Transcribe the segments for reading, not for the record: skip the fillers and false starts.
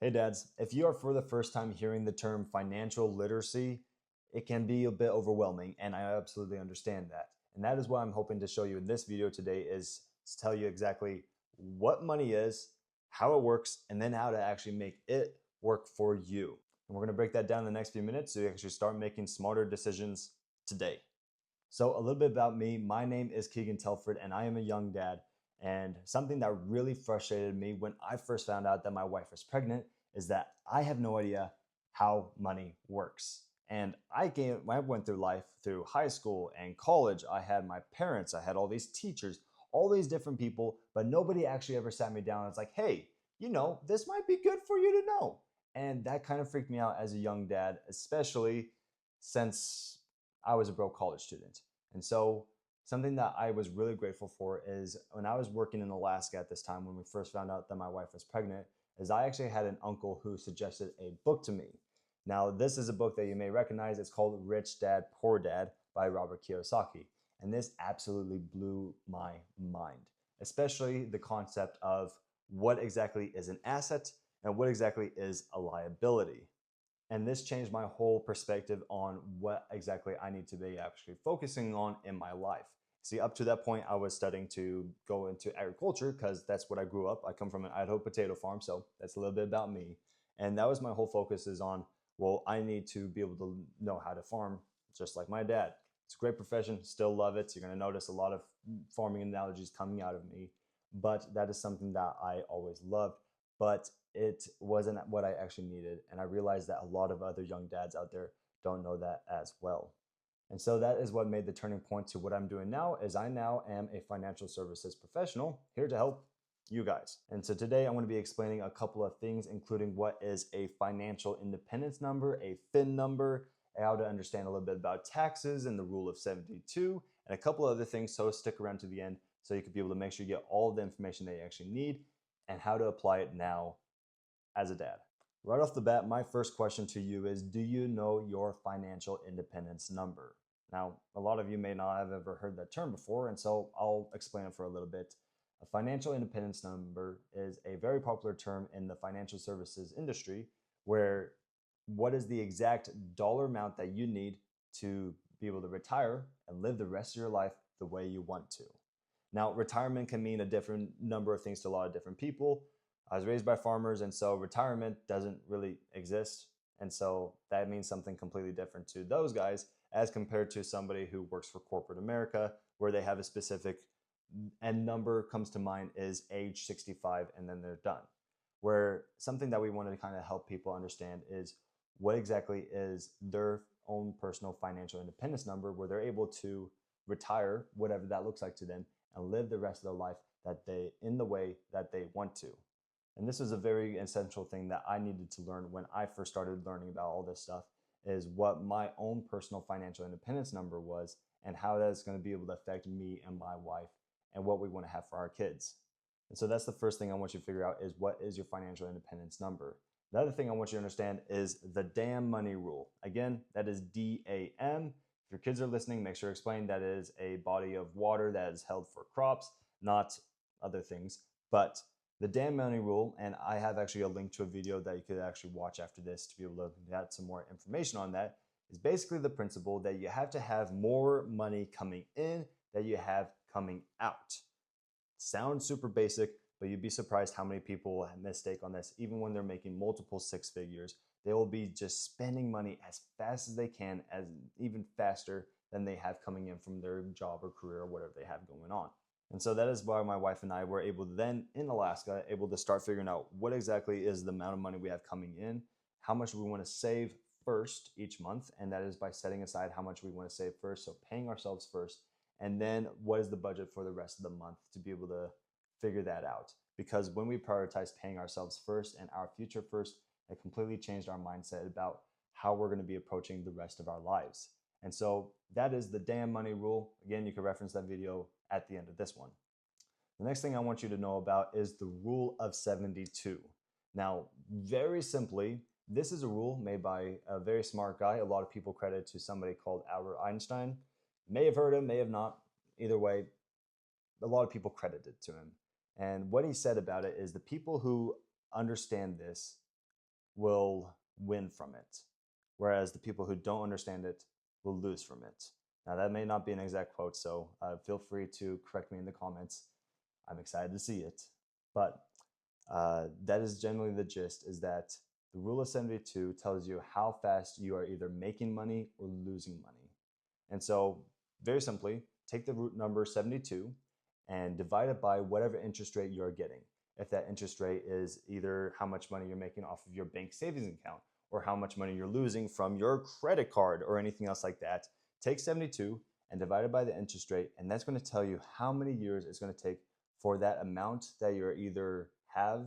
Hey dads, if you are for the first time hearing the term financial literacy, it can be a bit overwhelming, and I absolutely understand that. And that is what I'm hoping to show you in this video today is to tell you exactly what money is, how it works, and then how to actually make it work for you. And we're going to break that down in the next few minutes so you actually start making smarter decisions today. So, a little bit about me. My name is Keegan Telford, and I am a young dad. And something that really frustrated me when I first found out that my wife was pregnant is that I have no idea how money works. And I went through life through high school and college. I had my parents, I had all these teachers, all these different people, but nobody actually ever sat me down and was like, hey, this might be good for you to know. And that kind of freaked me out as a young dad, especially since I was a broke college student. And so something that I was really grateful for is when I was working in Alaska at this time, when we first found out that my wife was pregnant, is I actually had an uncle who suggested a book to me. Now, this is a book that you may recognize. It's called Rich Dad, Poor Dad by Robert Kiyosaki. And this absolutely blew my mind, especially the concept of what exactly is an asset and what exactly is a liability. And this changed my whole perspective on what exactly I need to be actually focusing on in my life. See, up to that point, I was studying to go into agriculture because that's what I grew up. I come from an Idaho potato farm, so that's a little bit about me. And that was my whole focus is on, well, I need to be able to know how to farm just like my dad. It's a great profession, still love it. So you're going to notice a lot of farming analogies coming out of me, but that is something that I always loved. But it wasn't what I actually needed. And I realized that a lot of other young dads out there don't know that as well. And so that is what made the turning point to what I'm doing now is I now am a financial services professional here to help you guys. And so today I'm going to be explaining a couple of things, including what is a financial independence number, a FIN number, how to understand a little bit about taxes and the rule of 72, and a couple other things. So stick around to the end so you can be able to make sure you get all of the information that you actually need and how to apply it now as a dad. Right off the bat, my first question to you is, do you know your financial independence number? Now, a lot of you may not have ever heard that term before, and so I'll explain it for a little bit. A financial independence number is a very popular term in the financial services industry where what is the exact dollar amount that you need to be able to retire and live the rest of your life the way you want to. Now, retirement can mean a different number of things to a lot of different people. I was raised by farmers, and so retirement doesn't really exist. And so that means something completely different to those guys as compared to somebody who works for corporate America, where they have a specific end number comes to mind is age 65, and then they're done. Where something that we want to kind of help people understand is what exactly is their own personal financial independence number, where they're able to retire, whatever that looks like to them, and live the rest of their life that they in the way that they want to. And this is a very essential thing that I needed to learn when I first started learning about all this stuff is what my own personal financial independence number was and how that's going to be able to affect me and my wife and what we want to have for our kids. And so that's the first thing I want you to figure out is what is your financial independence number. The other thing I want you to understand is the damn money rule. Again, that is DAM. If your kids are listening, make sure to explain that is a body of water that is held for crops, not other things. But the damn money rule, and I have actually a link to a video that you could actually watch after this to be able to get some more information on that, is basically the principle that you have to have more money coming in than you have coming out. Sounds super basic, but you'd be surprised how many people have mistake on this. Even when they're making multiple six figures, they will be just spending money as fast as they can, as even faster than they have coming in from their job or career or whatever they have going on. And so that is why my wife and I were able to then in Alaska, able to start figuring out what exactly is the amount of money we have coming in, how much we want to save first each month. And that is by setting aside how much we want to save first. So paying ourselves first. And then what is the budget for the rest of the month to be able to figure that out. Because when we prioritize paying ourselves first and our future first, it completely changed our mindset about how we're going to be approaching the rest of our lives. And so that is the damn money rule. Again, you can reference that video at the end of this one. The next thing I want you to know about is the rule of 72. Now, very simply, this is a rule made by a very smart guy. A lot of people credit to somebody called Albert Einstein. May have heard him, may have not. Either way, a lot of people credit it to him. And what he said about it is the people who understand this will win from it, whereas the people who don't understand it will lose from it. Now, that may not be an exact quote, so feel free to correct me in the comments. I'm excited to see it. But that is generally the gist, is that the rule of 72 tells you how fast you are either making money or losing money. And so, very simply, take the root number 72 and divide it by whatever interest rate you're getting. If that interest rate is either how much money you're making off of your bank savings account or how much money you're losing from your credit card or anything else like that, take 72 and divide it by the interest rate, and that's going to tell you how many years it's going to take for that amount that you're either have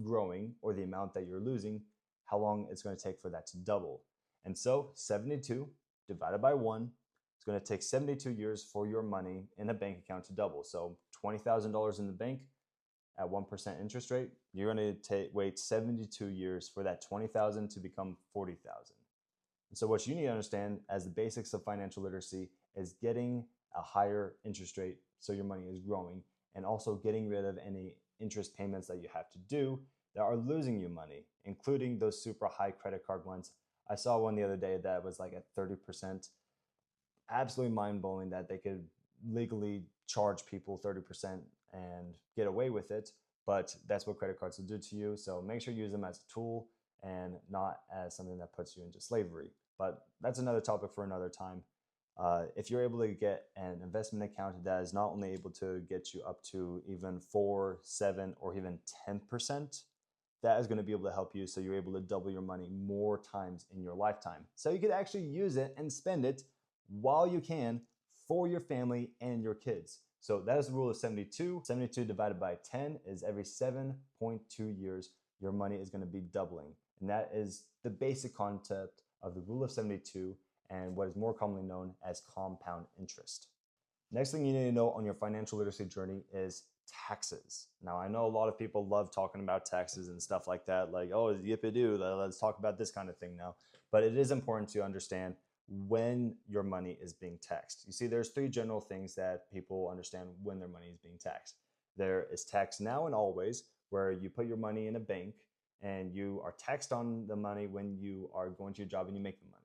growing or the amount that you're losing, how long it's going to take for that to double. And so 72 divided by 1, it's going to take 72 years for your money in a bank account to double. So $20,000 in the bank at 1% interest rate, you're going to wait 72 years for that 20,000 to become 40,000. And so what you need to understand as the basics of financial literacy is getting a higher interest rate so your money is growing, and also getting rid of any interest payments that you have to do that are losing you money, including those super high credit card ones. I saw one the other day that was like at 30%. Absolutely mind-blowing that they could legally charge people 30% and get away with it, but that's what credit cards will do to you. So make sure you use them as a tool and not as something that puts you into slavery. But that's another topic for another time. If you're able to get an investment account that is not only able to get you up to even 4, 7, or even 10%, that is going to be able to help you so you're able to double your money more times in your lifetime. So you could actually use it and spend it while you can for your family and your kids. So that is the rule of 72. 72 divided by 10 is every 7.2 years, your money is going to be doubling. And that is the basic concept of the rule of 72 and what is more commonly known as compound interest. Next thing you need to know on your financial literacy journey is taxes. Now, I know a lot of people love talking about taxes and stuff like that, like, oh, yippee-doo, let's talk about this kind of thing now. But it is important to understand when your money is being taxed. You see, there's 3 general things that people understand when their money is being taxed. There is tax now and always, where you put your money in a bank and you are taxed on the money when you are going to your job and you make the money.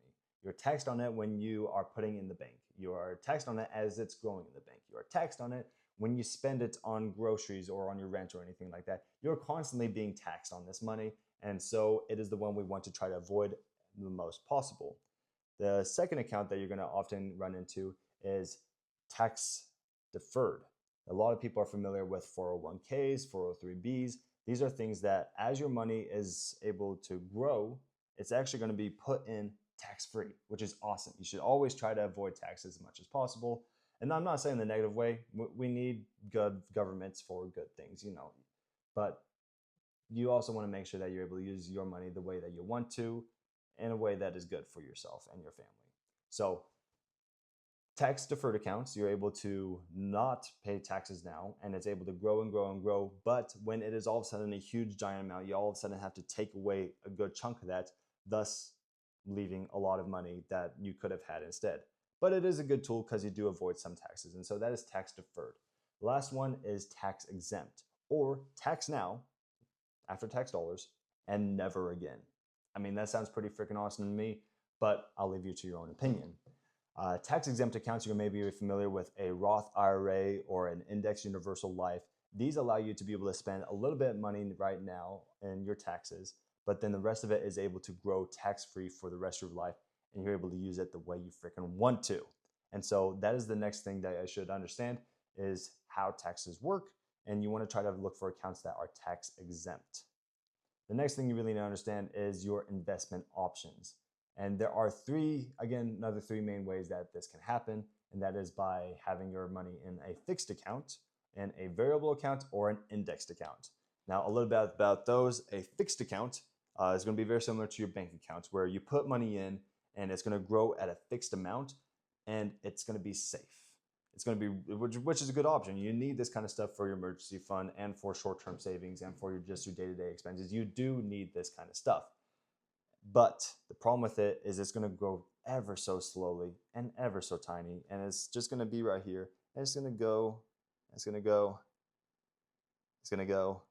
You're taxed on it when you are putting in the bank. You are taxed on it as it's growing in the bank. You are taxed on it when you spend it on groceries or on your rent or anything like that. You're constantly being taxed on this money, and so it is the one we want to try to avoid the most possible. The second account that you're going to often run into is tax deferred. A lot of people are familiar with 401ks, 403bs. These are things that as your money is able to grow, it's actually going to be put in tax-free, which is awesome. You should always try to avoid taxes as much as possible. And I'm not saying the negative way. We need good governments for good things, but you also want to make sure that you're able to use your money the way that you want to, in a way that is good for yourself and your family. So tax deferred accounts, you're able to not pay taxes now, and it's able to grow and grow and grow. But when it is all of a sudden a huge giant amount, you all of a sudden have to take away a good chunk of that, thus leaving a lot of money that you could have had instead. But it is a good tool because you do avoid some taxes. And so that is tax deferred. The last one is tax exempt, or tax now, after tax dollars, and never again. I mean, that sounds pretty freaking awesome to me, but I'll leave you to your own opinion. Tax exempt accounts, you may be familiar with a Roth IRA or an Index Universal Life. These allow you to be able to spend a little bit of money right now in your taxes, but then the rest of it is able to grow tax-free for the rest of your life, and you're able to use it the way you freaking want to. And so that is the next thing that I should understand, is how taxes work, and you want to try to look for accounts that are tax exempt. The next thing you really need to understand is your investment options. And there are another three main ways that this can happen, and that is by having your money in a fixed account, in a variable account, or an indexed account. Now, a little bit about those. A fixed account is going to be very similar to your bank account, where you put money in and it's going to grow at a fixed amount, and it's going to be safe. It's going to be, which is a good option. You need this kind of stuff for your emergency fund and for short-term savings and for your day-to-day expenses. You do need this kind of stuff. But the problem with it is it's going to grow ever so slowly and ever so tiny, and it's just going to be right here. And it's going to go, it's going to go, it's going to go,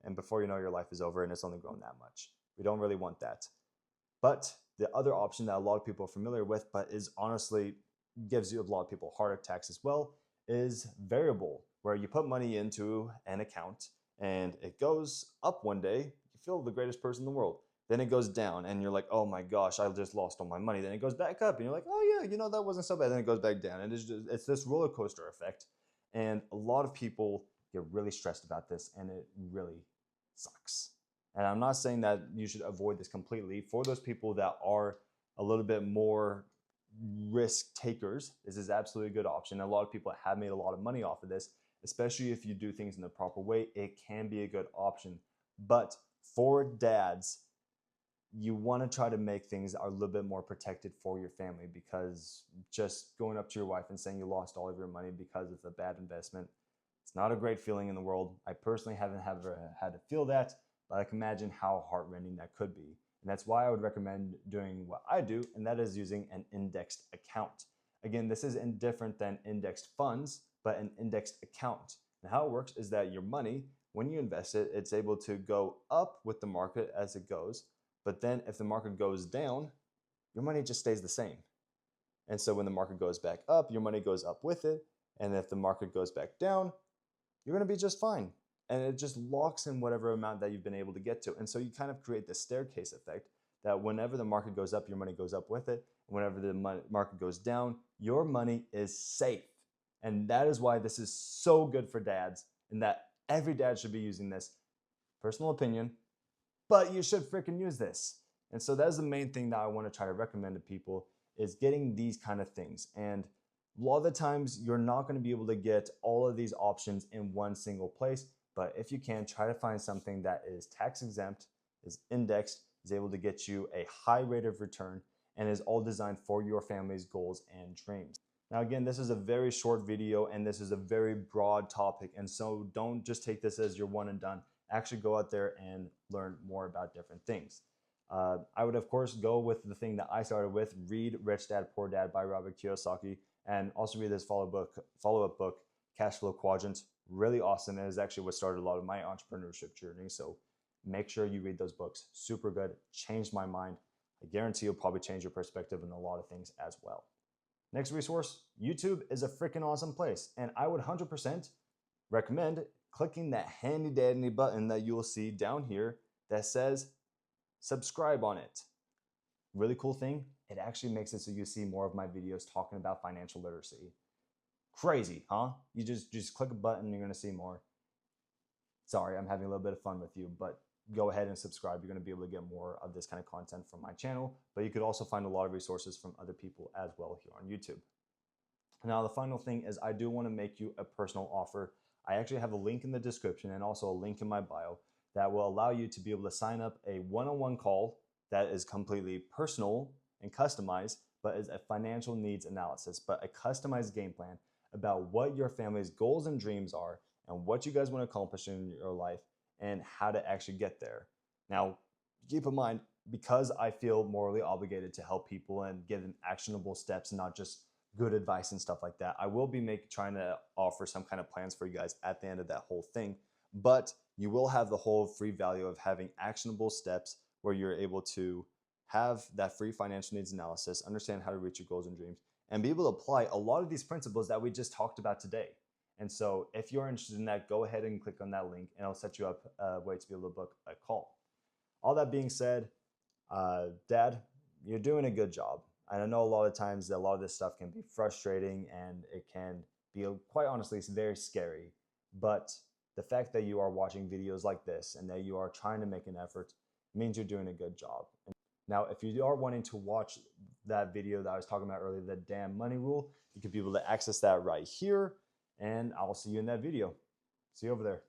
and before you know, your life is over and it's only grown that much. We don't really want that. But the other option that a lot of people are familiar with, but is honestly gives you a lot of people heart attacks as well, is variable, where you put money into an account and it goes up one day, you feel the greatest person in the world. Then it goes down and you're like, oh my gosh, I just lost all my money. Then it goes back up and you're like, oh yeah, that wasn't so bad. Then it goes back down. And it's this roller coaster effect. And a lot of people get really stressed about this, and it really sucks. And I'm not saying that you should avoid this completely. For those people that are a little bit more risk takers, this is absolutely a good option. A lot of people have made a lot of money off of this, especially if you do things in the proper way. It can be a good option. But for dads, you want to try to make things a little bit more protected for your family, because just going up to your wife and saying you lost all of your money because of a bad investment, it's not a great feeling in the world. I personally haven't ever had to feel that, but I can imagine how heartrending that could be. And that's why I would recommend doing what I do, and that is using an indexed account. Again, this is different than indexed funds, but an indexed account. And how it works is that your money, when you invest it, it's able to go up with the market as it goes. But then if the market goes down, your money just stays the same. And so when the market goes back up, your money goes up with it. And if the market goes back down, you're going to be just fine. And it just locks in whatever amount that you've been able to get to. And so you kind of create this staircase effect that whenever the market goes up, your money goes up with it. And whenever the market goes down, your money is safe. And that is why this is so good for dads, and that every dad should be using this. Personal opinion, but you should freaking use this. And so that's the main thing that I want to try to recommend to people, is getting these kind of things. And a lot of the times you're not going to be able to get all of these options in one single place, but if you can, try to find something that is tax exempt, is indexed, is able to get you a high rate of return, and is all designed for your family's goals and dreams. Now again, this is a very short video and this is a very broad topic, and so don't just take this as your one and done. Actually go out there and learn more about different things. I would of course go with the thing that I started with, read Rich Dad Poor Dad by Robert Kiyosaki, and also read this follow-up book, Cash Flow Quadrant. Really awesome. It is actually what started a lot of my entrepreneurship journey. So make sure you read those books. Super good. Changed my mind. I guarantee you'll probably change your perspective on a lot of things as well. Next resource, YouTube is a freaking awesome place. And I would 100% recommend clicking that handy dandy button that you will see down here that says subscribe on it. Really cool thing, it actually makes it so you see more of my videos talking about financial literacy. Crazy, huh? You just click a button and you're gonna see more. Sorry, I'm having a little bit of fun with you, but go ahead and subscribe. You're gonna be able to get more of this kind of content from my channel, but you could also find a lot of resources from other people as well here on YouTube. Now, the final thing is I do wanna make you a personal offer. I actually have a link in the description and also a link in my bio that will allow you to be able to sign up a one-on-one call that is completely personal and customized, but is a financial needs analysis, but a customized game plan about what your family's goals and dreams are and what you guys want to accomplish in your life and how to actually get there. Now, keep in mind, because I feel morally obligated to help people and give them actionable steps and not just good advice and stuff like that, I will be trying to offer some kind of plans for you guys at the end of that whole thing. But you will have the whole free value of having actionable steps where you're able to have that free financial needs analysis, understand how to reach your goals and dreams, and be able to apply a lot of these principles that we just talked about today. And so if you're interested in that, go ahead and click on that link and I'll set you up a way to be able to book a call. All that being said, Dad, you're doing a good job. And I know a lot of times that a lot of this stuff can be frustrating and it can be, quite honestly, it's very scary. But the fact that you are watching videos like this and that you are trying to make an effort means you're doing a good job. Now, if you are wanting to watch that video that I was talking about earlier, the damn money rule, you could be able to access that right here, and I'll see you in that video. See you over there.